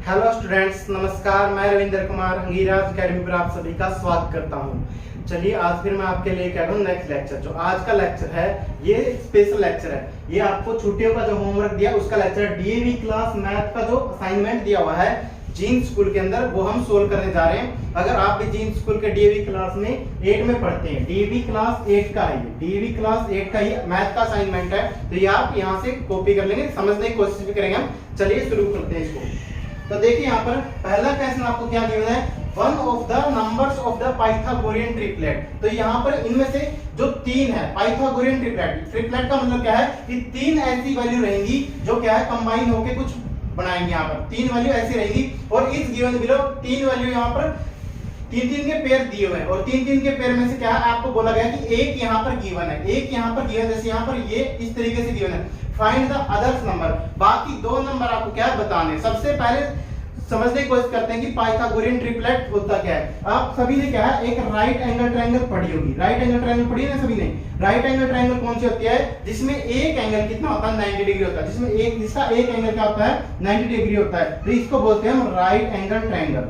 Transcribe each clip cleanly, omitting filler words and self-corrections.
Hello students, नमस्कार। मैं Ravindra Kumar अंगीराज academy पर आप सभी का स्वागत करता हूं। चलिए आज फिर मैं आपके लिए कह रहा हूं नेक्स्ट लेक्चर। जो आज का लेक्चर है ये स्पेशल लेक्चर है। ये आपको छुट्टियों का जो होमवर्क दिया उसका लेक्चर है। डीएवी क्लास मैथ का जो असाइनमेंट दिया हुआ है जीन स्कूल के अंदर वो हम सोल्व करने जा रहे हैं। अगर आप भी जीन स्कूल के डीएवी क्लास में 8 में पढ़ते हैं, डीएवी क्लास 8 का है, डीएवी क्लास 8 का ही मैथ का असाइनमेंट है, तो ये आप यहाँ से कॉपी कर लेंगे, समझने की कोशिश भी करेंगे हम। चलिए शुरू करते हैं इसको। तो देखिए यहाँ पर पहला क्वेश्चन आपको क्या गिवन है, one of the numbers of the Pythagorean triplet. तो यहाँ पर इनमें से जो तीन है पाइथागोरियन ट्रिपलेट, ट्रिपलेट का मतलब क्या है कि तीन ऐसी वैल्यू रहेंगी जो क्या है कंबाइन होके कुछ बनाएंगे। यहाँ पर तीन वैल्यू ऐसी रहेंगी और इस गिवन बिलो तीन वैल्यू यहाँ पर तीन तीन के पेयर दिए हुए हैं और तीन तीन के पेयर में से क्या है आपको बोला गया कि एक यहाँ पर गिवन है, एक यहाँ पर गिवन, जैसे यहाँ पर ये इस तरीके से गिवन है। फाइंड द अदर्स नंबर, बाकी दो नंबर आपको क्या बताने। सबसे पहले समझने की कोशिश करते हैं कि पाइथागोरियन ट्रिपलेट होता क्या है। आप सभी ने क्या है एक राइट एंगल ट्रायंगल पढ़ी होगी, राइट एंगल ट्रायंगल पढ़ी है ना सभी ने। राइट एंगल ट्रायंगल कौन सी होती है, जिसमें एक एंगल कितना होता है 90 डिग्री होता है, जिसमें एक जिसका एक एंगल क्या होता है 90 डिग्री होता है, तो इसको बोलते हैं हम right angle triangle,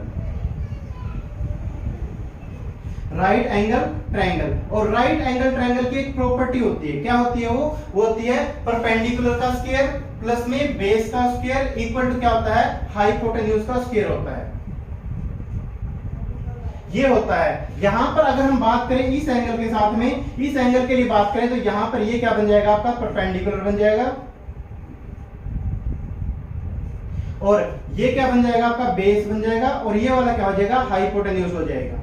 right angle triangle. और राइट एंगल ट्रायंगल की एक प्रॉपर्टी होती है, क्या होती है वो होती है परपेंडिकुलर का स्क्वायर प्लस में बेस का स्क्वायर इक्वल टू क्या होता है हाइपोटेन्यूज का स्क्वायर होता है। ये होता है। यहां पर अगर हम बात करें इस एंगल के साथ में, इस एंगल के लिए बात करें तो यहां पर ये क्या बन जाएगा आपका परपेंडिकुलर बन जाएगा और ये क्या बन जाएगा आपका बेस बन जाएगा और ये वाला क्या हो जाएगा हाइपोटेन्यूज हो जाएगा।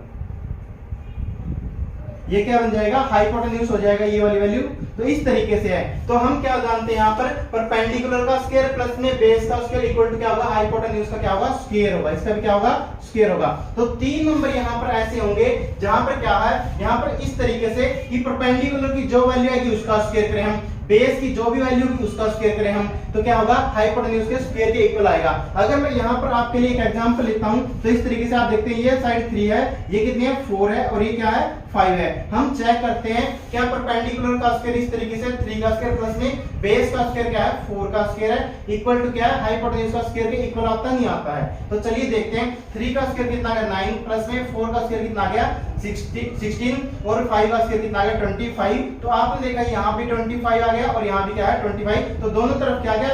ये क्या बन जाएगा हाइपोटेन्यूज हो जाएगा ये वाली वैल्यू। तो इस तरीके से है। तो हम क्या जानते हैं यहाँ पर परपेंडिकुलर का स्क्वायर प्लस में बेस का स्क्वायर इक्वल टू क्या होगा हाइपोटेन्यूज का क्या होगा स्क्वायर होगा, इसका भी क्या होगा स्क्वायर होगा। तो तीन नंबर यहाँ पर ऐसे होंगे जहां पर क्या है यहाँ पर इस तरीके से कि परपेंडिकुलर की जो वैल्यू आएगी उसका स्क्वायर करें हम, बेस की जो भी वैल्यू होगी उसका स्क्वायर करें हम, तो क्या होगा हाइपोटेन्यूज के स्क्वायर के इक्वल आएगा। अगर मैं यहाँ पर आपके लिए एक एग्जांपल लेता हूं तो इस तरीके से आप देखते हैं ये साइड 3 है, ये कितनी है 4 है और ये क्या है 5 है। हम चेक करते हैं क्या परपेंडिकुलर का स्क्वायर इस तरीके से 3 का स्क्वायर प्लस में बेस का स्क्वायर क्या है 4 का स्क्वायर है इक्वल टू क्या है हाइपोटेन्यूज का स्क्वायर के इक्वल आता नहीं आता है। तो चलिए देखते हैं 3 का स्क्वायर कितना आ गया 9 प्लस में 4 का स्क्वायर कितना आ गया 16 और 5 का स्क्वायर कितना आ गया 25। तो आपने देखा यहाँ भी 25 आ गया और यहाँ भी क्या है 25। तो दोनों तरफ क्या आ गया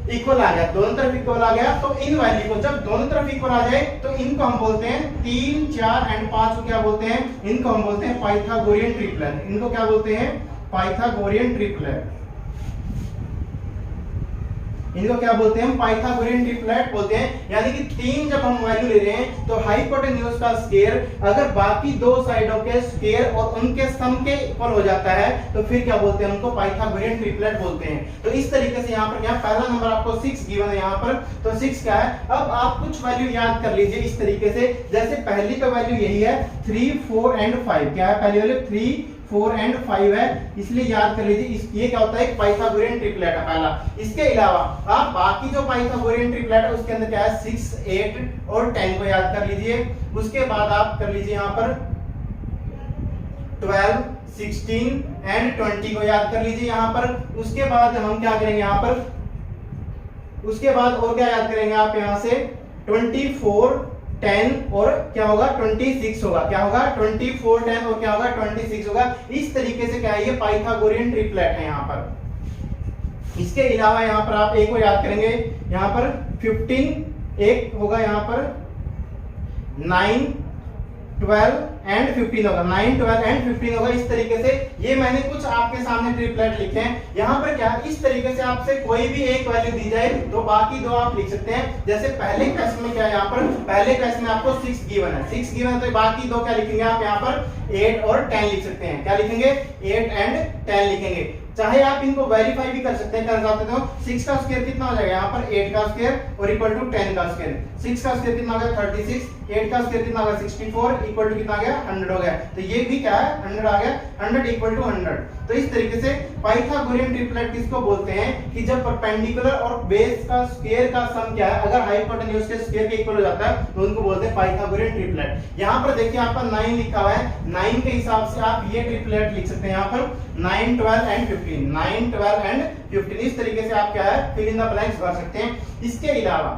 इक्वल आ गया, दोनों तरफ इक्वल आ गया। तो इन वैल्यू को जब दोनों तरफ इक्वल आ जाए तो इनको हम बोलते हैं 3, 4 एंड 5 को क्या बोलते हैं, इनको हम बोलते हैं पाइथागोरियन ट्रिपलेट। इनको क्या बोलते हैं पाइथागोरियन ट्रिपलेट, इनको क्या बोलते हैं हम पाइथागोरियन ट्रिपलेट बोलते हैं। यानी कि तीन जब हम वैल्यू ले रहे हैं तो हाइपोटेन्यूज का स्क्वायर अगर बाकी दो साइडों के स्क्वायर और उनके सम के इक्वल हो जाता है तो फिर क्या बोलते हैं उनको पाइथागोरियन ट्रिपलेट बोलते हैं। तो इस तरीके से यहाँ पर क्या पहला नंबर आपको 6 गिवन है यहाँ पर, तो 6 क्या है। अब आप कुछ वैल्यू याद कर लीजिए इस तरीके से, जैसे पहली का वैल्यू यही है 3, 4 एंड 5, क्या है पहली वैल्यू 3, 4 एंड 5 है, इसलिए याद कर लीजिए ये क्या होता है एक पाइथागोरियन ट्रिपलेट है पहला। इसके अलावा आप बाकी जो पाइथागोरियन ट्रिपलेट है उसके अंदर क्या है 6, 8 और 10 को याद कर लीजिए। उसके बाद आप कर लीजिए यहाँ पर 12, 16 एंड 20 को याद कर लीजिए यहाँ पर। उसके बाद हम क्या करेंगे यहाँ पर, उसके बाद और क्या याद करेंगे आप यहाँ से 24, 10 और क्या होगा 26 होगा, क्या होगा 24, 10 और क्या होगा 26 होगा। इस तरीके से क्या है ये पाइथागोरियन ट्रिपलेट है यहाँ पर। इसके अलावा यहाँ पर आप एक को याद करेंगे यहाँ पर 15 एक होगा, यहाँ पर 9, 12 एंड 15 होगा, 9, 12 एंड 15 होगा। इस तरीके से ये मैंने कुछ आपके सामने ट्रिपलेट लिखे हैं। यहाँ पर क्या इस तरीके से आपसे कोई भी एक वैल्यू दी जाए तो बाकी दो आप लिख सकते हैं। जैसे पहले क्वेश्चन में क्या है यहाँ पर, पहले क्वेश्चन में आपको 6 गिवन है, 6 गिवन है तो बाकी दो क्या लिखेंगे आप यहाँ पर 8 और 10 लिख सकते हैं। क्या लिखेंगे 8 एंड 10 लिखेंगे। चाहे आप इनको वेरीफाई भी कर सकते हैं, कर सकते हो 6 का स्क्वायर कितना हो जाएगा यहाँ पर 8 का स्क्वायर और इक्वल टू 10 का स्क्वायर। 6 का स्क्वायर कितना हो गया 36, 8 का स्क्वायर कितना हो गया 64 इक्वल टू कितना आ गया 100 हो गया। तो ये भी क्या है 100 आ गया, 100 इक्वल टू 100। तो इस तरीके से पाइथागोरियन ट्रिपलेट किसको बोलते हैं कि जब परपेंडिकुलर और बेस का स्क्वायर का सम क्या है अगर हाइपोटेन्यूज के स्क्वायर के इक्वल हो जाता है तो उनको बोलते हैं पाइथागोरियन ट्रिपलेट। यहाँ पर देखिए आपका 9 लिखा हुआ है, 9 के हिसाब से आप ये ट्रिपलेट लिख सकते हैं यहाँ पर 9, 12 एंड 15, 9, 12 एंड 15। इस तरीके से आप क्या है फिल इन द ब्लैंक्स भर सकते हैं। इसके अलावा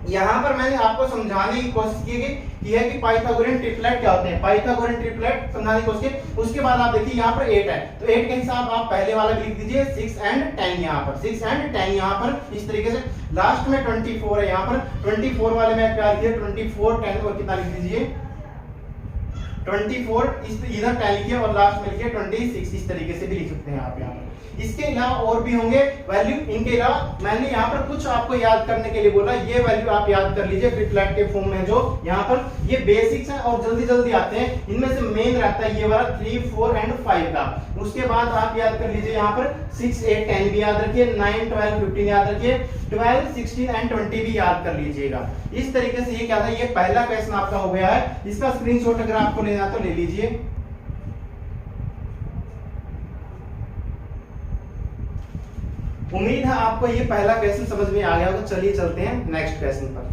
यहाँ पर मैंने आपको समझाने की कोशिश की है कि पाइथागोरियन ट्रिपलेट क्या होते हैं, पाइथागोरियन ट्रिपलेट समझाने की कोशिश की। उसके बाद आप देखिए यहाँ पर 8 है, तो 8 के हिसाब आप पहले वाला भी लिख दीजिए 6 एंड 10 यहाँ पर, 6 एंड 10 यहाँ पर इस तरीके से। लास्ट में 24 है यहाँ पर, 24 वाले में क्या लिखिए 24 10 और कितना लिख दीजिए 24 इधर 10 लिखिए और लास्ट में लिखिए 26, इस तरीके से भी लिख सकते हैं आप यहाँ पर। इसके अलावा और भी होंगे वैल्यू, इनके अलावा मैंने यहाँ पर कुछ आपको याद करने के लिए बोला, ये वैल्यू आप याद कर लीजिए ट्रिपलेट के फॉर्म में। जो यहाँ पर ये बेसिक्स हैं और जल्दी जल्दी आते हैं, इनमें से मेन रहता है ये वाला 3 4 एंड 5 का। उसके बाद आप याद कर लीजिए यहाँ पर 6 8 10 भी याद रखिए, 9 12 15 याद रखिए, 12 16 एंड 20 भी याद कर लीजिएगा। इस तरीके से ये क्या था, ये पहला क्वेश्चन आपका हो गया है। इसका स्क्रीनशॉट अगर आपको लेना तो ले लीजिए। उम्मीद है आपको ये पहला क्वेश्चन समझ में आ गया होगा। चलिए चलते हैं नेक्स्ट क्वेश्चन पर।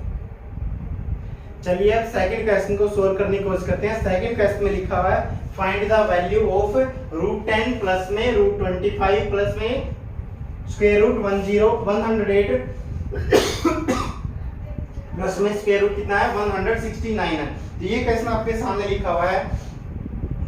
चलिए अब सेकंड क्वेश्चन को सोल्व करने की कोशिश करते हैं। सेकंड क्वेश्चन में लिखा हुआ है find the value of √10 plus में √25 प्लस में स्क्वायर रूट 108 प्लस में स्क्वायर रूट कितना है 169 है। तो ये क्वेश्चन आपके सामने लिखा हुआ है।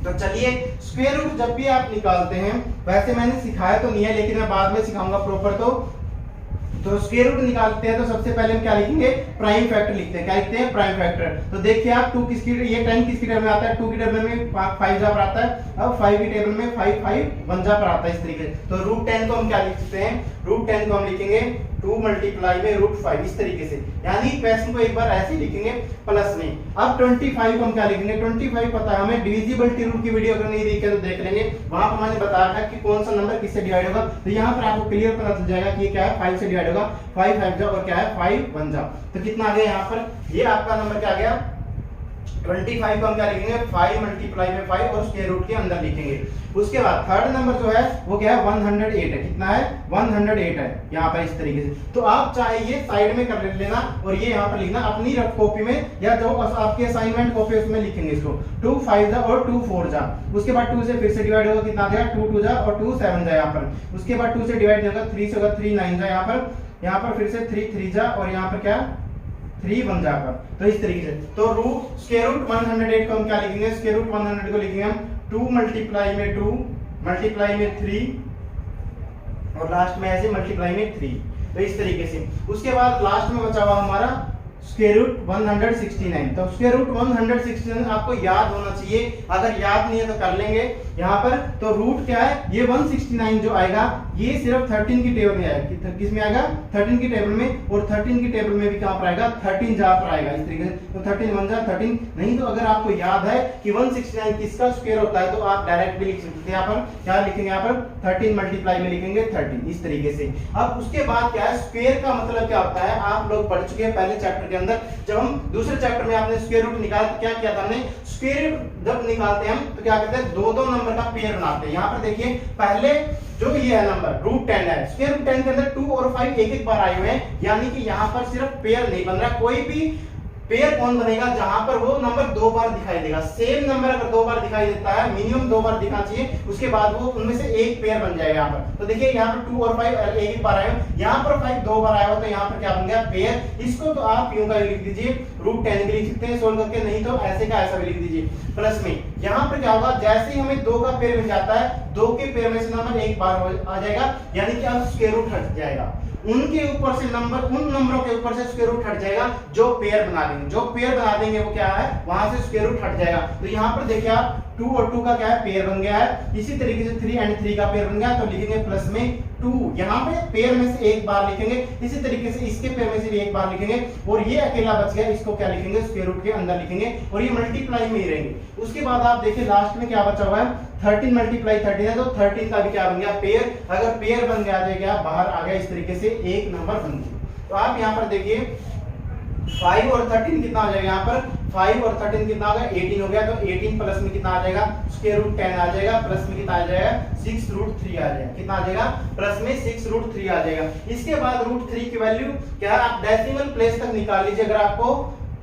तो चलिए स्क्वायर रूट जब भी आप निकालते हैं, वैसे मैंने सिखाया तो नहीं है लेकिन मैं बाद में सिखाऊंगा प्रॉपर। तो स्क्वायर रूट निकालते हैं तो सबसे पहले हम क्या लिखेंगे, प्राइम फैक्टर लिखते हैं। क्या लिखते हैं, प्राइम फैक्टर। तो देखिए आप 2 किसकी, ये 10 किसकी टेबल में आता है, 2 की टेबल में 5 जा पर आता है, अब 5 की टेबल में 5 5 1 जा पर आता है इस तरीके से। तो √10 को हम क्या लिख सकते हैं, √10 को हम लिखेंगे 2 मल्टीप्लाई में √5 इस तरीके से, यानी क्वेश्चन को एक बार ऐसे लिखेंगे प्लस में। अब 25 को हम क्या लिखेंगे, 25 पता है हमें, डिविजिबिलिटी रूल की वीडियो अगर नहीं देखी तो देख लेंगे, वहां पर मैंने बताया था कि कौन सा नंबर किससे डिवाइड होगा। तो यहाँ पर आपको क्लियर पता चल जाएगा कि ये क्या है, 5 से डिवाइड होगा, 5 5 जा और क्या है 5 1 जा। तो कितना आ गया यहाँ पर, ये आपका नंबर क्या आ गया 25 को हम क्या लिखेंगे 5 मल्टीप्लाई में 5 और स्क्वायर रूट के अंदर लिखेंगे। उसके बाद थर्ड नंबर जो है वो क्या है 108 है, कितना है 108 है यहाँ पर इस तरीके से। तो आप चाहे ये साइड में कर लेना और ये यहाँ पर लिखना अपनी रफ कॉपी में, या जो आपके असाइनमेंट कॉपी उसमें लिखेंगे इसको 2 5 जा और 2 4 जा। उसके बाद 2 से फिर से डिवाइड होगा, कितना आ गया 2 2 जा और 2 7 जा यहाँ पर। उसके बाद 2 से डिवाइड होगा 3 से होगा 3 9 जा यहाँ पर फिर से 3 3 जा और यहाँ पर क्या 3 1 जा पर। तो इस तरीके से तो स्क्वायर रूट 108 को हम क्या लिखेंगे, स्क्वायर रूट 100 को लिखेंगे हम 2 मल्टीप्लाई में 2 मल्टीप्लाई में 3 और लास्ट में ऐसे मल्टीप्लाई में 3। तो इस तरीके से। उसके बाद लास्ट में बचा हुआ हमारा स्क्वायर रूट 169। तो स्क्वायर रूट 169 आपको याद होना चाहिए, अगर याद नहीं है तो कर लेंगे यहाँ पर। तो रूट क्या है, ये 169 जो आएगा ये सिर्फ 13 की टेबल में आएगा, किस में आएगा 13 की टेबल में, और 13 की टेबल में भी कहां पर आएगा 13 जा पर आएगा इस तरीके से। तो 13 1 जा 13 नहीं, तो अगर आपको याद है कि 169 किसका स्क्वायर होता है तो आप डायरेक्ट भी लिख सकते हैं। यहाँ पर क्या लिखेंगे, यहाँ पर 13 मल्टीप्लाई में लिखेंगे 13 इस तरीके से। अब उसके बाद क्या है, स्क्वायर का मतलब क्या होता है आप लोग पढ़ चुके हैं पहले चैप्टर के अंदर। जब हम दूसरे चैप्टर में आपने स्क्वायर रूट निकाला तो क्या किया था हमने, स्क्वायर रूट जब निकालते हैं हम तो क्या करते हैं, दो नंबर का पेयर बनाते हैं। यहाँ पर देखिए पहले जो ये है नंबर √10 है, स्क्वायर रूट 10 के अंदर 2 और 5 एक एक बार आए हुए हैं, यानी कि यहाँ पर सिर्फ पेयर नहीं बन रहा। कोई भी पेयर कौन बनेगा जहां पर वो नंबर 2 बार दिखाई देगा। सेम नंबर अगर 2 बार दिखाई देता है, मिनिमम 2 बार दिखाना चाहिए, उसके बाद वो उनमें से एक पेयर बन जाएगा यहाँ पर। तो देखिए यहाँ पर 2 और 5 एक बार आए, यहाँ पर 5 2 बार आया हो, तो यहाँ पर क्या बन गया पेयर। इसको तो आप यूं का लिख दीजिए √10 भी लिख सकते हैं सोल्व करके, नहीं तो ऐसे का ऐसा भी लिख दीजिए प्लस में। यहाँ पर क्या होगा, जैसे ही हमें 2 का पेयर मिल जाता है, 2 के पेयर में से नंबर एक बार आ जाएगा, यानी कि अब स्क्वायर रूट हट जाएगा। उनके ऊपर से नंबर, उन नंबरों के ऊपर से स्क्वायर रूट हट जाएगा जो पेयर बना देंगे। जो पेयर बना देंगे वो क्या है, वहां से स्क्वायर रूट हट जाएगा। तो यहाँ पर देखिए आप 2 और 2 का क्या है पेयर बन गया है। इसी तरीके से 3 एंड 3 का पेयर बन गया, तो लिखेंगे प्लस में 2, यहाँ पे पेयर में से एक बार लिखेंगे। इसी तरीके से इसके पेयर में से भी एक बार लिखेंगे, और ये अकेला बच गया, इसको क्या लिखेंगे स्क्वायर रूट के अंदर लिखेंगे, और ये मल्टीप्लाई में ही रहेंगे। उसके बाद आप देखिए लास्ट में क्या बचा हुआ है, 13 मल्टीप्लाई 13 है, तो 13 का भी क्या बन गया पेयर। अगर पेयर बन गया तो क्या बाहर आ गया, इस तरीके से एक नंबर बन गया। तो आप यहाँ पर देखिए 5 और 13 कितना हो जाएगा, यहाँ पर 5 और 13 कितना होगा 18 हो गया। तो 18 प्लस में कितना आ जाएगा, स्क्वायर रूट 10 आ जाएगा, प्लस में कितना आ जाएगा 6√3 आ जाएगा। कितना आ जाएगा, प्लस में 6√3 आ जाएगा। इसके बाद √3 की वैल्यू क्या है, आप डेसिमल प्लेस तक निकाल लीजिए। अगर आपको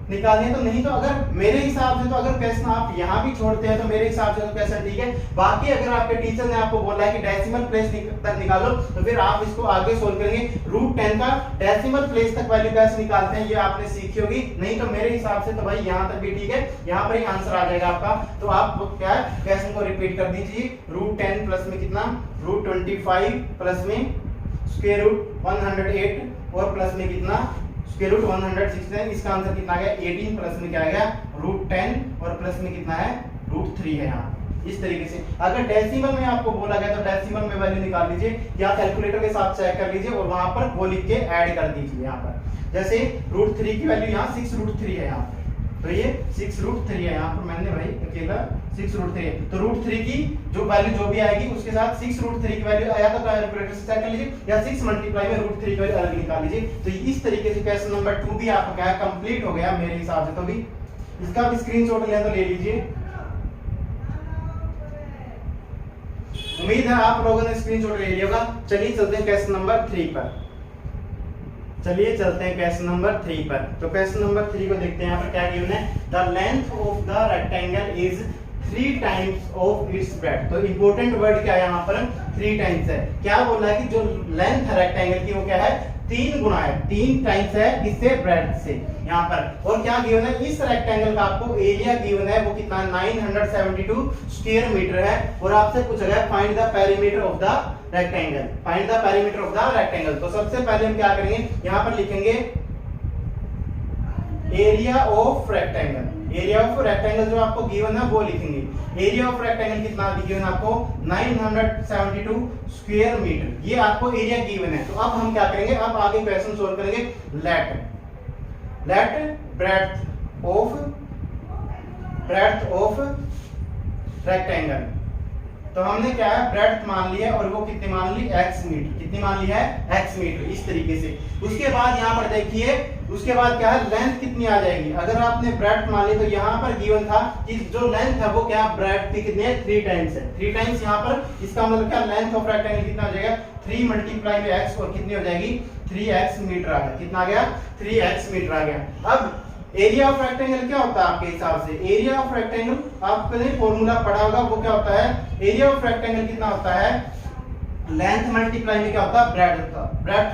निकालनी है तो, नहीं तो अगर मेरे हिसाब से तो अगर क्वेश्चन आप यहाँ भी छोड़ते हैं तो मेरे हिसाब से तो क्वेश्चन ठीक है। बाकी अगर आपके टीचर ने आपको बोला है कि डेसिमल प्लेस तक निकालो तो फिर आप इसको आगे सोल्व करेंगे। रूट 10 का डेसिमल प्लेस तक वैल्यू कैसे निकालते हैं ये आपने सीखी होगी, नहीं तो मेरे हिसाब से तो भाई यहाँ तक भी ठीक है, यहाँ पर ही आंसर आ जाएगा आपका। तो आप क्या है क्वेश्चन को रिपीट कर दीजिए। रूट 10 प्लस में कितना, रूट 25 प्लस में स्क्वायर रूट 108 और प्लस में कितना स्क्वायर रूट 169। इसका आंसर कितना आ गया 18 प्लस में क्या आ गया रूट 10 और प्लस में कितना है रूट 3 है यहाँ। इस तरीके से अगर डेसिमल में आपको बोला गया तो डेसिमल में वैल्यू निकाल लीजिए या कैलकुलेटर के साथ चेक कर लीजिए और वहां पर वो लिख के ऐड कर दीजिए। यहाँ पर जैसे रूट 3 की वैल्यू यहाँ 6 रूट 3 है यहाँ, तो ये 6 रूट 3 है यहाँ पर, मैंने भाई अकेला 6 रूट 3 है, तो रूट 3 की जो वैल्यू जो भी आएगी उसके साथ 6 रूट 3 की वैल्यू या तो कैलकुलेटर से चेक कर लीजिए या 6 मल्टीप्लाई में रूट 3 की वैल्यू अलग निकाल लीजिए। तो इस तरीके से क्वेश्चन नंबर 2 भी आपका क्या कंप्लीट हो गया मेरे हिसाब से। तो भी इसका भी स्क्रीनशॉट लें तो ले लीजिए। उम्मीद है आप लोगों ने स्क्रीनशॉट ले लिया होगा। चलिए चलते हैं क्वेश्चन नंबर 3 पर। चलिए चलते हैं क्वेश्चन नंबर 3 पर। तो क्वेश्चन नंबर 3 को देखते हैं। यहाँ पर क्या गिवन है, the length of the rectangle is 3 times of its breadth. तो इंपॉर्टेंट वर्ड क्या है यहाँ पर 3 टाइम्स है। क्या बोला है कि जो लेंथ है रेक्टेंगल की वो क्या है 3 गुना है, 3 टाइम्स है किससे ब्रेड्थ से यहाँ पर। और क्या गिवन है इस रेक्टेंगल का आपको एरिया गिवन है वो कितना 972 स्क्वायर मीटर है। और आपसे पूछा गया find the perimeter of the rectangle, find the perimeter of the rectangle. तो सबसे पहले हम क्या करेंगे यहाँ पर लिखेंगे area of rectangle. Area of rectangle जो आपको गिवन है वो लिखेंगे। एरिया ऑफ रेक्टेंगल कितना गिवन है आपको 972 स्क्वायर मीटर, ये आपको एरिया गिवन है। तो अब हम क्या करेंगे, अब आगे क्वेश्चन सोल्व करेंगे। Let breadth of rectangle. तो हमने क्या है ब्रेड्थ मान लिया और वो कितनी मान ली x मीटर, कितनी मान ली है x मीटर इस तरीके से। उसके बाद यहाँ पर देखिए उसके बाद क्या है लेंथ कितनी आ जाएगी। अगर आपने ब्रेड्थ मान ली तो यहाँ पर गिवन था कि जो लेंथ है वो क्या ब्रेड्थ की कितनी है 3 टाइम्स है। 3 टाइम्स यहाँ पर इसका मतलब क्या लेंथ ऑफ रेक्टेंगल कितना हो जाएगा 3 मल्टीप्लाई में x और कितनी हो जाएगी 3x मीटर आ गया। कितना आ गया 3x मीटर आ गया। अब एरिया ऑफ रेक्टेंगल क्या होता है आपके हिसाब से, एरिया ऑफ रेक्टेंगल आपने फॉर्मूला पढ़ा होगा वो क्या होता है, एरिया ऑफ रेक्टेंगल कितना होता है लेंथ मल्टीप्लाई में क्या होता है ब्रेड्थ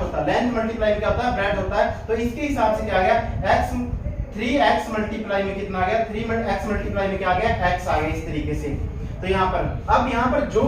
होता है, लेंथ मल्टीप्लाई में क्या होता है ब्रेड्थ होता है। तो इसके हिसाब से क्या आ गया x 3x मल्टीप्लाई में कितना आ गया 3x मल्टीप्लाई में क्या आ गया x आ गया इस तरीके से। तो यहाँ पर अब यहाँ पर जो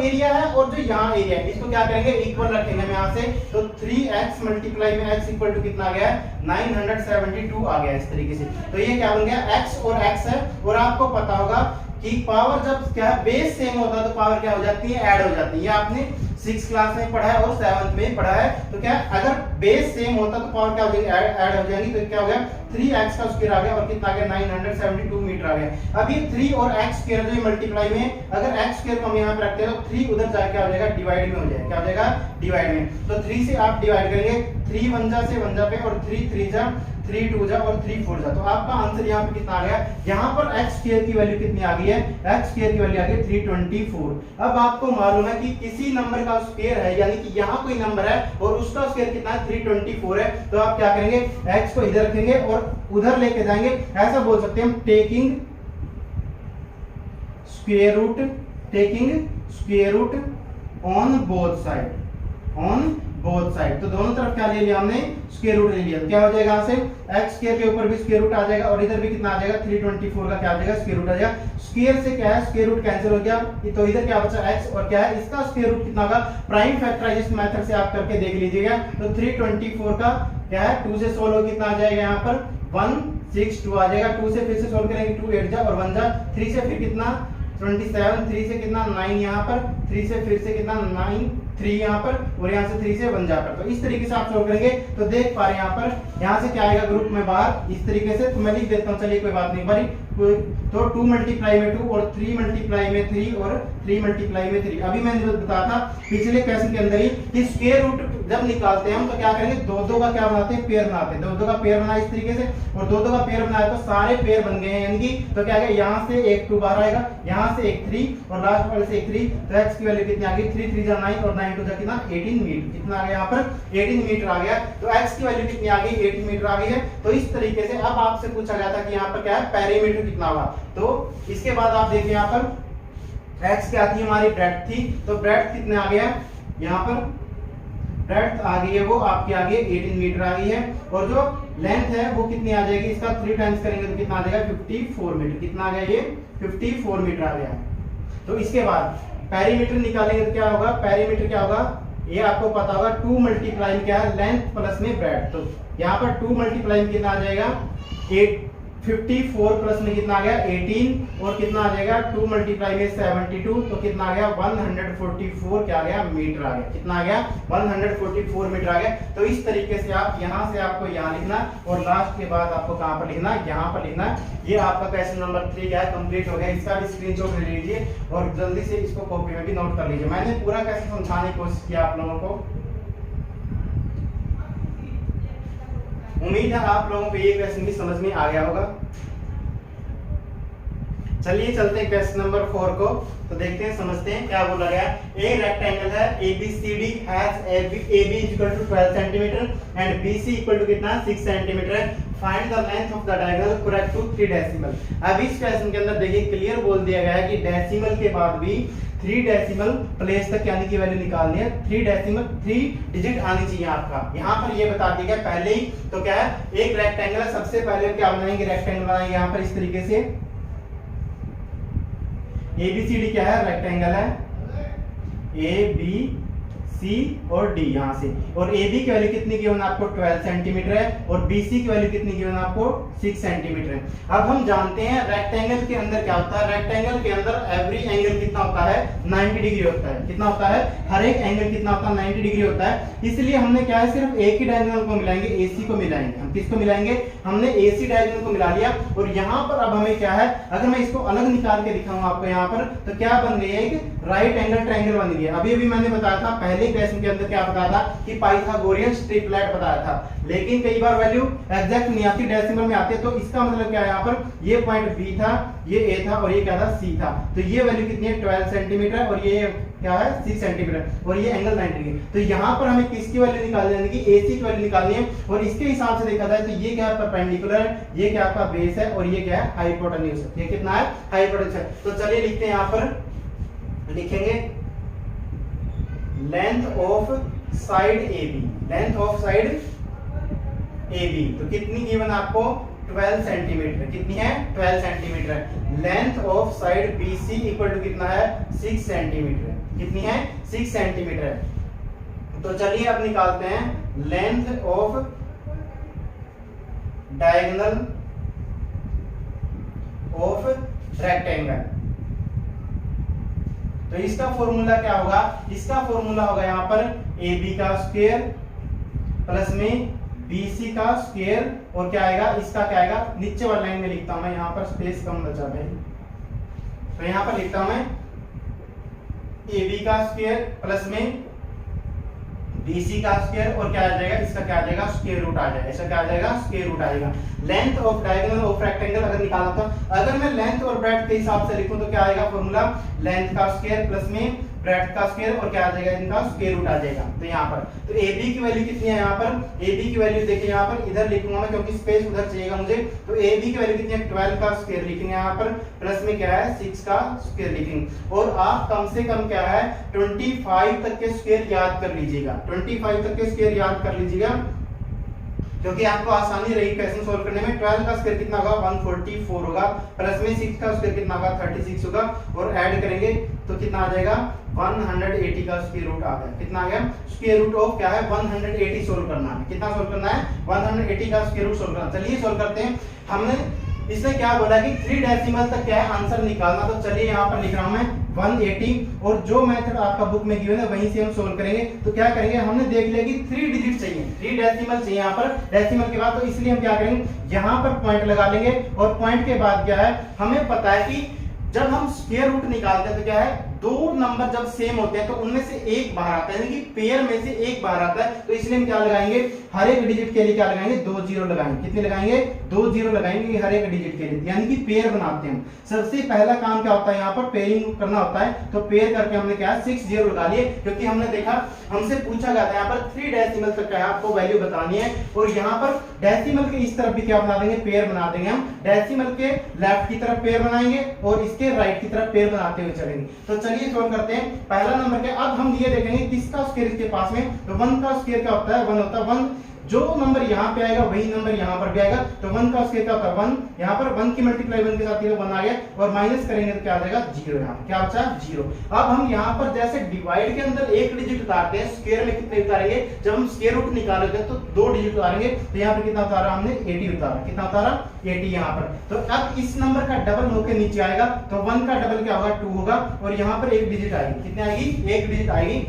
एरिया है और जो यहाँ एरिया है इसको क्या करेंगे इक्वल रखेंगे हम यहाँ से। तो 3x मल्टीप्लाई में x इक्वल टू कितना आ गया 972 आ गया इस तरीके से। तो ये क्या बन गया x और x है। और आपको पता होगा कि पावर जब क्या है बेस सेम होता है तो पावर क्या हो जाती है ऐड हो जाती है। ये आपने 6th क्लास में पढ़ा है और 7th में पढ़ा है। तो क्या अगर बेस सेम होता तो पावर क्या हो जाएगी ऐड हो जाएगी। तो क्या हो गया 3x का स्क्वायर आ गया और कितना आ गया 972 मीटर आ गया। अब ये 3 और x स्क्वायर जो मल्टीप्लाई में अगर x स्क्वायर को हम यहाँ पे रखते हैं तो 3 उधर जाके क्या हो जाएगा डिवाइड में हो जाएगा, क्या हो जाएगा डिवाइड में। तो 3 से आप डिवाइड करेंगे 3 1 जा से 1 जा पे और 3 3 जा 3 2 जा और 3 4 जा। तो आपका आंसर यहाँ पे कितना आ गया, यहाँ पर x स्क्वायर की वैल्यू कितनी आ गई है x स्क्वायर की वैल्यू आ गई 324। अब आपको मालूम है कि किसी नंबर का स्क्वायर है यानी कि यहाँ कोई नंबर है और उसका स्क्वायर कितना है 324 है। तो आप क्या करेंगे x को इधर रखेंगे और उधर लेके जाएंगे। ऐसा बोल सकते हैं हम taking square root on both side. तो दोनों तरफ क्या ले लिया हमने स्क्वायर रूट ले लिया। क्या हो जाएगा यहाँ से x स्क्वायर के ऊपर भी स्क्वायर रूट आ जाएगा और इधर भी कितना आ जाएगा 324 का क्या आ जाएगा स्क्वायर रूट आ जाएगा। स्क्वायर से क्या है स्क्वायर रूट कैंसिल हो गया तो इधर क्या बचा x और क्या है इसका स्क्वायर रूट कितना होगा प्राइम फैक्टराइजेशन मेथड से आप करके देख लीजिएगा। तो 324 का क्या है 2 से सोल्व कितना आ जाएगा यहाँ पर 162 आ जाएगा। 2 से फिर से सोल्व करेंगे 2 8 जा और 1 जा 3 से फिर कितना 27 3 से कितना 9 यहाँ पर 3 से फिर से कितना 9 3 यहाँ पर और यहाँ से 3 से 1 जाकर। तो इस तरीके से आप सोल्व करेंगे तो देख पा रहे हैं यहाँ पर यहाँ से क्या आएगा ग्रुप में बाहर इस तरीके से। तो मैं लिख देता हूँ चलिए कोई बात नहीं भाई। तो 2 मल्टीप्लाई में 2 और 3 मल्टीप्लाई में 3 और 3 मल्टीप्लाई में 3। अभी मैंने बताया था पिछले क्वेश्चन के अंदर ही कि स्क्वायर रूट जब निकालते हैं हम तो क्या करेंगे, दो दो का क्या बनाते हैं, पेयर बनाते हैं। दो दो का पेयर बना इस तरीके से, और दो दो का पेयर बनाया तो सारे पेयर बन गए हैं, यानी कि तो क्या है, यहाँ से एक 2 बाहर आएगा, यहाँ से एक 3 और लास्ट वाले से एक 3, तो x की वैल्यू कितनी आ गई, 3 3 जा 9 और 9 2 जा कितना 18 मीटर, कितना आ गया यहाँ पर 18 मीटर आ गया। तो x की वैल्यू कितनी आ गई, 18 मीटर आ गई है। तो इस तरीके से अब आपसे पूछा गया था कि यहाँ पर क्या है, पेरीमीटर कितना होगा। तो इसके बाद आप देखिए यहाँ पर x क्या थी, हमारी ब्रेड्थ थी, तो ब्रेड्थ कितने आ गया, यहाँ पर ब्रेड्थ आ गई है वो आपके आगे 18 मीटर आ गई है, और जो लेंथ है वो कितनी आ जाएगी, इसका 3 टाइम्स करेंगे तो कितना आ जाएगा 54 मीटर, कितना आ गया ये 54 मीटर आ गया। तो इसके बाद पेरीमीटर निकालेंगे तो क्या होगा, पेरीमीटर क्या होगा, ये आपको पता होगा 2 मल्टीप्लाई क्या है, लेंथ प्लस में ब्रेड्थ। तो यहाँ पर 2 मल्टीप्लाई कितना आ जाएगा 54 प्लस में कितना आ गया 18, और कितना आ जाएगा 2 मल्टीप्लाई में 72, तो कितना आ गया 144 क्या आ गया मीटर आ गया, कितना आ गया 144 मीटर आ गया। तो इस तरीके से आप यहाँ से आपको यहाँ लिखना, और लास्ट के बाद आपको कहाँ पर लिखना, यहाँ पर लिखना। ये आपका क्वेश्चन नंबर 3 क्या है, कंप्लीट हो गया। इसका भी स्क्रीनशॉट ले लीजिए और जल्दी से इसको कॉपी में भी नोट कर लीजिए। मैंने पूरा कैसे समझाने की कोशिश किया आप लोगों को, उम्मीद है आप लोगों को ये क्वेश्चन भी समझ में आ गया होगा। चलिए चलते हैं क्वेश्चन नंबर 4 को, तो देखते हैं समझते हैं क्या बोला गया। एक रेक्टेंगल है ABCD has AB equal to 12 centimetre and BC equal to कितना 6 centimetre. Find the length of the diagonal correct to 3 decimal. अब इस क्वेश्चन के अंदर देखिए क्लियर बोल दिया गया है कि डेसिमल के बाद भी 3 डेसिमल प्लेस तक यानी कि वैल्यू निकालनी है, 3 डिजिट आनी चाहिए आपका। यहाँ पर ये बता दिया गया पहले ही। तो क्या है, एक रेक्टेंगल है, सबसे पहले क्या बनाएंगे, रेक्टेंगल बनाएंगे यहाँ पर इस तरीके से। ABCD क्या है, रेक्टेंगल है, ABC और D यहाँ से, और AB की वैल्यू कितनी गिवन आपको 12 सेंटीमीटर है, और BC की वैल्यू कितनी गिवन आपको 6 सेंटीमीटर है। अब हम जानते हैं रेक्टेंगल के अंदर क्या होता है, रेक्टेंगल के अंदर एवरी एंगल कितना होता है 90 डिग्री होता है। कितना होता है, हर एक एंगल कितना होता है 90 डिग्री होता है। इसलिए हमने क्या है, सिर्फ एक ही डायगोनल को मिलाएंगे, AC को मिलाएंगे। हम किसको मिलाएंगे, हमने AC डायगोनल को मिला लिया। और यहाँ पर अब हमें क्या है, अगर मैं इसको अलग निकाल के दिखाऊंगा आपको यहाँ पर, तो क्या बन गई है, एक राइट एंगल ट्रायंगल बन गया। अभी अभी मैंने बताया था पहले क्वेश्चन के अंदर, क्या बताया था कि पाइथागोरियन ट्रिपलेट बताया था, लेकिन कई बार वैल्यू एग्जैक्ट नहीं आती, डेसिमल में आती है। तो इसका मतलब क्या है, यहाँ पर ये पॉइंट B था, ये A था, और ये क्या था C था। तो ये वैल्यू कितनी है 12 सेंटीमीटर, और ये क्या है 6 सेंटीमीटर, और ये एंगल 90 डिग्री। तो यहाँ पर हमें किसकी वैल्यू निकालनी है, कि AC की वैल्यू निकालनी है। और इसके हिसाब से देखा जाए तो ये क्या है परपेंडिकुलर है, ये क्या आपका बेस है, और ये क्या है हाइपोटेन्यूज है। ये कितना है, हाइपोटेन्यूज है। तो चलिए लिखते हैं, यहाँ पर लिखेंगे length of side AB, length of side AB तो कितनी गिवन आपको 12 सेंटीमीटर, कितनी है 12 centimetre. Length of side BC equal to कितना है 6 सेंटीमीटर, कितनी है 6 सेंटीमीटर। तो चलिए अब निकालते हैं length of diagonal of rectangle. तो इसका फॉर्मूला क्या होगा, इसका फॉर्मूला होगा यहाँ पर AB का स्क्वायर प्लस में BC का स्क्वायर, और क्या आएगा, इसका क्या आएगा, नीचे वाली लाइन में लिखता हूं मैं, यहाँ पर स्पेस कम बचा भाई, तो यहाँ पर लिखता हूं मैं AB का स्क्वायर प्लस में BC का स्क्वायर, और क्या आ जाएगा, इसका क्या आ जाएगा स्क्वायर रूट आ जाएगा, इसका क्या आ जाएगा स्क्वायर रूट आएगा। Length of diagonal of rectangle अगर निकालना था, अगर मैं लेंथ और ब्रेड्थ के हिसाब से लिखूं तो क्या आएगा फॉर्मूला, लेंथ का स्क्वायर प्लस में ब्रेड्थ का स्क्वायर, और क्या आ जाएगा, इनका स्क्वायर रूट आ जाएगा। तो यहाँ पर तो AB की वैल्यू कितनी है, यहाँ पर AB की वैल्यू देखिए, यहाँ पर इधर लिखूंगा मैं क्योंकि स्पेस उधर चाहिएगा मुझे। तो AB की वैल्यू कितनी है 12 का स्क्वायर लिखेंगे यहाँ पर, प्लस में क्या है 6 का स्क्वायर लिखेंगे, और आप कम से कम क्या है 25 तक के स्क्वायर याद कर लीजिएगा, 25 तक के स्क्वायर याद कर लीजिएगा, क्योंकि आपको आसानी रहेगी क्वेश्चन सोल्व करने में। 12 का स्क्वायर कितना होगा 144 होगा, प्लस में 6 का स्क्वायर कितना होगा 36 होगा, और ऐड करेंगे तो कितना आ जाएगा 180 का स्क्वायर रूट आ गया। कितना आ गया, स्क्वायर रूट ऑफ क्या है 180 सोल्व करना है। कितना सोल्व करना है 180 का स्क्वायर रूट सोल्व करना। चलिए सोल्व करते हैं। हमने इसने क्या बोला कि 3 डेसिमल तक क्या है आंसर निकालना। तो चलिए यहाँ पर लिख रहा हूं मैं 180, और जो मेथड आपका बुक में गिवन है वहीं से हम सोल्व करेंगे। तो क्या करेंगे, हमने देख लिया कि 3 डिजिट चाहिए, 3 डेसिमल चाहिए यहाँ पर डेसिमल के बाद। तो इसलिए हम क्या करेंगे, यहाँ पर पॉइंट लगा लेंगे, और पॉइंट के बाद क्या है, हमें पता है कि जब हम स्क्वायर रूट निकालते हैं तो क्या है दो नंबर जब सेम होते हैं तो उनमें से एक बाहर आता है, यानी कि पेयर में से एक बाहर आता है, तो इसलिए हम क्या लगाएंगे, हर एक डिजिट के लिए क्या लगाएंगे, 2 जीरो लगाएंगे। कितने लगाएंगे, 2 जीरो लगाएंगे हर एक डिजिट के लिए, यानी कि पेयर बनाते हैं हम। सबसे पहला काम क्या होता है, यहाँ पर पेयरिंग करना होता है, तो पेयर करके हमने क्या 6 जीरो लगा लिए, क्योंकि हमने देखा हमसे पूछा गया था यहाँ पर 3 डेसिमल तक का आपको वैल्यू बतानी है, और यहाँ पर डेसिमल के इस तरफ भी क्या बना देंगे, पेयर बना देंगे हम। डेसिमल के लेफ्ट की तरफ पेयर बनाएंगे और इसके राइट की तरफ पेयर बनाते हुए चलेंगे। तो चलिए सॉल्व करते हैं। पहला नंबर क्या, अब हम ये देखेंगे किसका स्क्वायर इसके पास में, तो 1 का स्क्वायर क्या होता है, 1 होता है 1, जो नंबर यहाँ पे आएगा वही नंबर यहाँ पर भी आएगा, तो 1 का स्क्वायर क्या होता है 1, यहाँ पर 1 की मल्टीप्लाई 1 के साथ 1 आ गया, और माइनस करेंगे तो क्या आ जाएगा 0, यहाँ क्या बचा 0। अब हम यहाँ पर जैसे डिवाइड के अंदर एक डिजिट उतारते हैं, स्क्वायर में कितने उतारेंगे, जब हम स्क्वायर रूट निकालोगे तो 2 डिजिट उतारेंगे, तो यहाँ पर कितना उतारा हमने 80 उतारा, कितना उतारा 80 यहाँ पर। तो अब इस नंबर का डबल होकर नीचे आएगा, तो 1 का डबल क्या होगा 2 होगा, और यहाँ पर एक डिजिट आएगी, कितनी आएगी, एक डिजिट आएगी।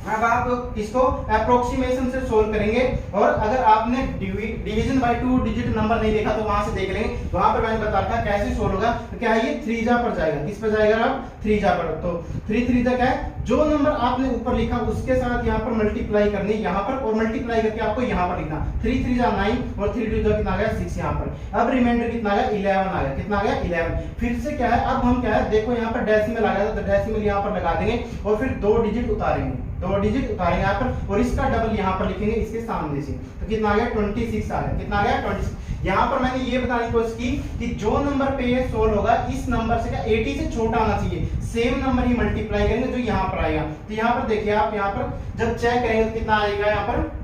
अब आप इसको अप्रोक्सीमेशन से सोल्व करेंगे, और अगर आपने डिवीजन बाय 2 डिजिट नंबर नहीं देखा तो वहां से देख लेंगे, वहां पर मैंने बता रखा कैसे सोल्व होगा। तो क्या है, ये 3 जा पर जाएगा, किस पर जाएगा अब 3 जा पर, तो 3 3 जा क्या है, जो नंबर आपने ऊपर लिखा उसके साथ यहाँ पर मल्टीप्लाई करनी यहाँ पर, और मल्टीप्लाई करके आपको यहाँ पर लिखना, 3 3 जा 9 और 3 2 जा कितना आ गया 6 यहाँ पर। अब रिमाइंडर कितना आ गया 11 आ गया, कितना आ गया 11। फिर से क्या है, अब हम क्या है, देखो यहाँ पर डेसिमल आ गया, तो डेसिमल यहाँ पर लगा देंगे, और फिर 2 डिजिट उतारेंगे, 2 डिजिट उतारेंगे यहाँ पर, और इसका डबल यहाँ पर लिखेंगे इसके सामने से, तो कितना आ गया 26 आ गया, कितना आ गया 26। यहाँ पर मैंने ये बताने की कोशिश की कि जो नंबर पे ये सोल्व होगा इस नंबर से क्या 80 से छोटा आना चाहिए, सेम नंबर ही मल्टीप्लाई करेंगे जो यहाँ पर आएगा। तो यहाँ पर देखिए आप, यहाँ पर जब चेक करेंगे तो कितना आएगा, यहाँ पर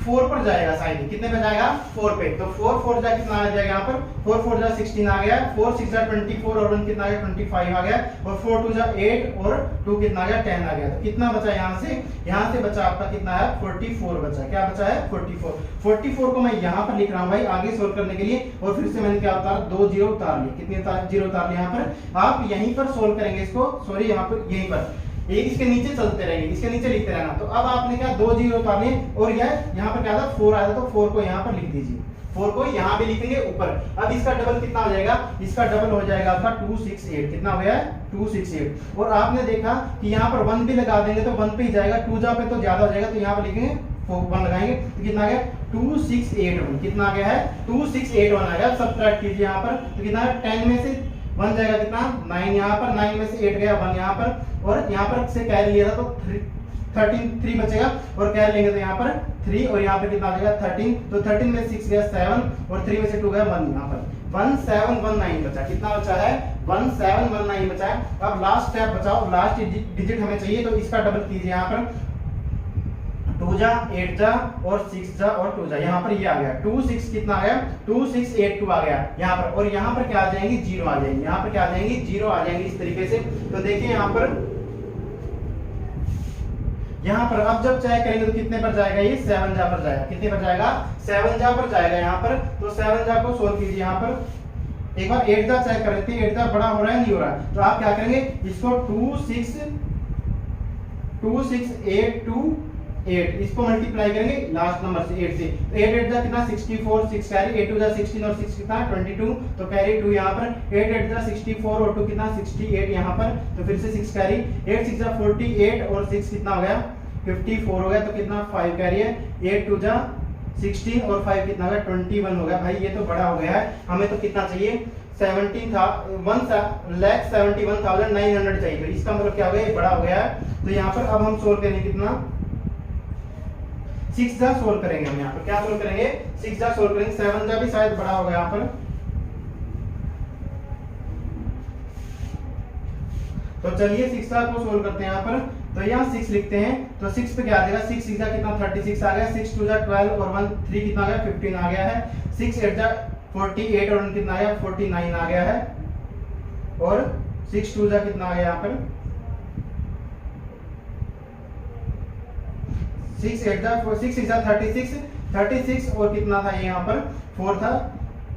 4 पर जाएगा, शायद कितने पे जाएगा 4 पे, तो 4 4 जा कितना आ जाएगा यहाँ पर, 4 4 जा 16 आ गया, 4 6 जा 24 और 1 कितना आ गया 25 आ गया, और 4 2 जा 8 और 2 कितना आ गया 10 आ गया। तो कितना बचा यहाँ से बचा आपका कितना है 44 बचा, क्या बचा है 44। 44 को मैं यहाँ पर लिख रहा हूँ भाई आगे सोल्व करने के लिए, और फिर से मैंने क्या उतारा 2 जीरो उतार लिए, कितने जीरो उतार लिए यहाँ पर। आप यहीं पर सोल्व करेंगे इसको, सॉरी यहाँ पर यहीं पर एक इसके नीचे चलते रहेंगे, इसके नीचे लिखते रहना। तो अब आपने क्या 2 जीरो उतारने, और यह यहाँ पर क्या था 4 आया था, तो 4 को यहाँ पर लिख दीजिए, 4 को यहाँ भी लिखेंगे ऊपर। अब इसका डबल कितना हो जाएगा, इसका डबल हो जाएगा आपका 268, कितना हो गया 268। और आपने देखा कि यहाँ पर 1 भी लगा देंगे तो 1 पे ही जाएगा, 2 जा पे तो ज्यादा हो जाएगा, तो यहाँ पर लिखेंगे 1 लगाएंगे, तो कितना आ गया 2681, कितना आ गया है 2681 आ गया। सब्ट्रैक्ट कीजिए यहाँ पर, तो कितना है 10 में से 1 जाएगा कितना 9 यहाँ पर, 9 में से 8 गया 1 यहाँ पर, और यहाँ पर से कैरी लिया था तो 3 बचेगा, और कैरी लेंगे तो यहाँ पर 3, और यहाँ पर कितना आ जाएगा 13, तो 13 में 6 गया 7, और 3 में से 2 गया 1, यहाँ पर 1719 बचा, कितना बचा है 1719 बचा है। अब लास्ट स्टेप बचाओ, लास्ट डिजिट हमें चाहिए, तो इसका डबल कीजिए यहाँ पर, 2 जा 8 जा और 6 जा और 2 जा, यहाँ पर ये आ गया 26 कितना आ गया 2682 आ गया यहाँ पर, और यहाँ पर क्या आ जाएंगी 0 आ जाएंगी, यहाँ पर क्या आ जाएंगी 0 आ जाएंगी इस तरीके से। तो देखिए यहाँ पर अब जब चेक करेंगे तो कितने पर जाएगा, ये 7 जा पर जाएगा, कितने पर जाएगा 7 जा पर जाएगा यहाँ पर। तो 7 जा को सोल्व कीजिए यहाँ पर, एक बार 8 जा चेक कर लेते हैं, 8 जा बड़ा हो रहा है नहीं हो रहा है, तो आप क्या करेंगे इसको 26828 इसको मल्टीप्लाई करेंगे लास्ट नंबर से 8 से, तो 8 8 जा कितना 64, 6 कैरी 8 2 जा 16 और 6 कितना 22, तो कैरी 2 यहाँ पर, 8 8 जा 64 और 2 कितना 68 यहाँ पर, तो फिर से 6 कैरी, 8 6 जा 48 और 6 कितना हो गया 54 हो गया, तो कितना 5 कैरी है, 8 2 जा 16 और 5 कितना हो गया 21 हो गया। भाई ये तो बड़ा हो गया है, हमें तो कितना चाहिए 1,71,900 चाहिए, तो इसका मतलब क्या हो गया, ये बड़ा हो गया है। तो यहाँ पर अब हम सोल्व करेंगे कितना 6 जा सोल्व करेंगे, हम यहाँ पर क्या सोल्व करेंगे 6 जा सोल्व करेंगे, 7 जा भी शायद बड़ा होगा यहाँ पर। तो चलिए 6 जा को सोल्व करते हैं यहाँ पर, तो यहाँ 6 लिखते हैं, तो 6 पे क्या आ जाएगा 6 6 जा कितना 36 आ गया, 6 2 जा 12 और 1 3 कितना आ गया 15 आ गया है, 6 8 जा 48 और 1 कितना आ गया 49 आ गया है, और 6 2 जा कितना आ गया यहाँ पर 6 8 जा 6 6 जा 36 और कितना था ये यहाँ पर 4 था,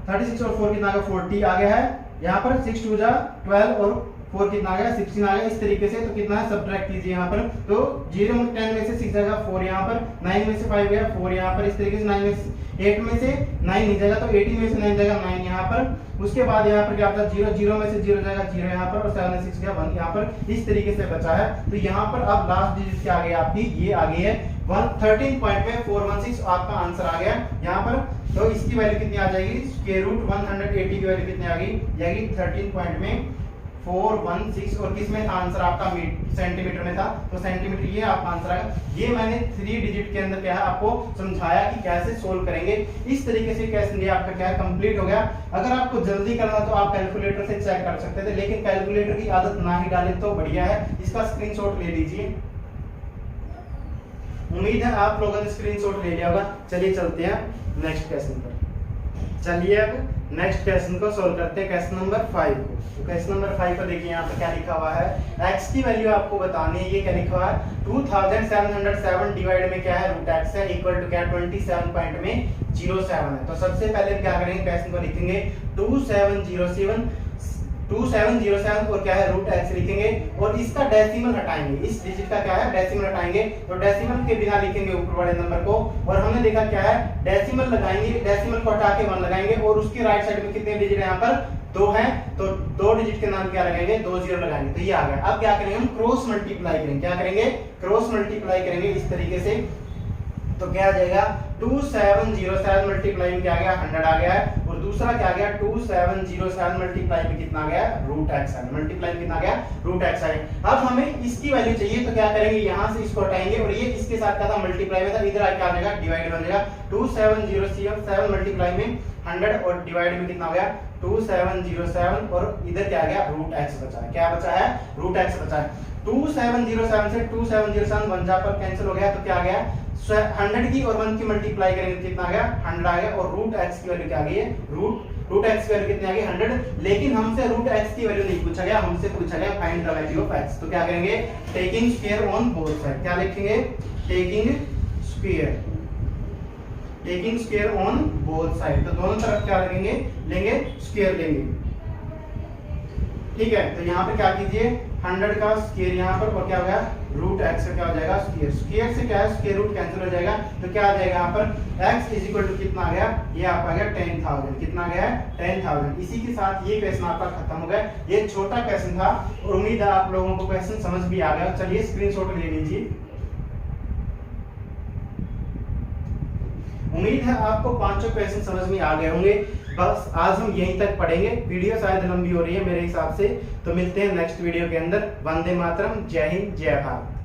36 और 4 कितना आ गया 40 आ गया है यहाँ पर, 6 2 जा 12 और 4 कितना आ गया 16 आ गया। इस तरीके से तो कितना है सब्ट्रैक्ट कीजिए यहाँ पर, तो 0 में 10 में से 6 जाएगा 4 यहाँ पर, 9 में से 5 गया 4 यहाँ पर, इस तरीके से 9 में से 8 में से 9 नहीं जाएगा तो 18 में से 9 जाएगा 9 यहाँ पर। उसके बाद यहाँ पर क्या होता है 0 0 में से 0 जाएगा 0 यहाँ पर, और 7 में 6 गया 1 यहाँ पर। इस तरीके से बचा है। तो यहाँ पर अब लास्ट डिजिट क्या आ गई आपकी, ये आ गई है 13.416 आपका आंसर आ गया यहाँ पर। तो इसकी वैल्यू कितनी आ जाएगी, स्क्वायर रूट 180 की वैल्यू कितनी आ गई, जाएगी 13.416, और किस में आंसर आपका सेंटीमीटर में था, तो सेंटीमीटर ये आपका आंसर आएगा। ये मैंने 3 डिजिट के अंदर क्या है आपको समझाया कि कैसे सोल्व करेंगे। इस तरीके से कैसे आपका क्या है कंप्लीट हो गया। अगर आपको जल्दी करना तो आप कैलकुलेटर से चेक कर सकते थे, लेकिन कैलकुलेटर की आदत ना ही डालें तो बढ़िया है। इसका स्क्रीनशॉट ले लीजिए, उम्मीद है आप लोगों ने स्क्रीनशॉट ले लिया होगा। चलिए चलते हैं नेक्स्ट क्वेश्चन पर। चलिए अब नेक्स्ट क्वेश्चन को सॉल्व करते हैं, क्वेश्चन नंबर 5 को। तो क्वेश्चन नंबर 5 को देखिए यहाँ पर क्या लिखा हुआ है, x की वैल्यू आपको बतानी है। ये क्या लिखा हुआ है 2707 डिवाइड में क्या है रूट x है इक्वल टू क्या 27.07 है। तो सबसे पहले क्या करेंगे, क्वेश्चन को लिखेंगे 2707 और क्या है रूट x लिखेंगे, और इसका डेसिमल हटाएंगे, इस डिजिट का क्या है डेसिमल हटाएंगे, तो डेसिमल के बिना लिखेंगे ऊपर वाले नंबर को। और हमने देखा क्या है डेसिमल लगाएंगे, डेसिमल को हटा के 1 लगाएंगे, और उसकी राइट साइड में कितने डिजिट है यहाँ पर 2 है, तो 2 डिजिट के नाम क्या लगाएंगे 2 0 लगाएंगे, तो ये आ गया। अब क्या करेंगे हम क्रॉस मल्टीप्लाई करेंगे, क्या करेंगे क्रॉस मल्टीप्लाई करेंगे इस तरीके से। तो क्या आ जाएगा 2707 मल्टीप्लाई में क्या आ गया 100 आ गया है, और दूसरा क्या आ गया 2707 मल्टीप्लाई में कितना आ गया रूट x आ गया, मल्टीप्लाई में कितना आ गया रूट x आ गया। अब हमें इसकी वैल्यू चाहिए, तो क्या करेंगे यहाँ से इसको हटाएंगे, और ये इसके साथ क्या था मल्टीप्लाई में था, इधर आ क्या आ जाएगा डिवाइड बन जाएगा। 2707 मल्टीप्लाई में 100 और डिवाइड में कितना हो गया 2707, और इधर क्या आ गया रूट x बचा है, क्या बचा है रूट x बचा है। 2707 से 2707 1 जा पर कैंसिल हो गया, तो क्या आ गया 100 की और 1 की मल्टीप्लाई करेंगे कितना आ गया 100 आ गया, और रूट x की वैल्यू क्या आ गई है रूट x की वैल्यू कितनी आ गई 100। लेकिन हमसे रूट x की वैल्यू नहीं पूछा गया, हमसे पूछा गया find the value of x। तो क्या करेंगे taking square on both side, क्या लिखेंगे taking square on both side, तो दोनों तरफ क्या लेंगे स्क्वायर लेंगे, ठीक है। तो यहाँ पे क्या कीजिए 100 का स्क्वायर यहाँ पर, और क्या हो गया रूट x का क्या हो जाएगा स्क्वायर, स्क्वायर से क्या है स्क्वायर रूट कैंसिल हो जाएगा, तो क्या आ जाएगा यहाँ पर x इज इक्वल टू कितना आ गया, ये आपका आ गया 10,000, कितना आ गया 10,000। इसी के साथ ये क्वेश्चन आपका खत्म हो गया। ये छोटा क्वेश्चन था, और उम्मीद है आप लोगों को क्वेश्चन समझ भी आ गया। चलिए स्क्रीनशॉट ले लीजिए, उम्मीद है आपको 5 क्वेश्चन समझ में आ गए होंगे। बस आज हम यहीं तक पढ़ेंगे, वीडियो शायद लंबी हो रही है मेरे हिसाब से, तो मिलते हैं नेक्स्ट वीडियो के अंदर। वंदे मातरम, जय हिंद, जय भारत।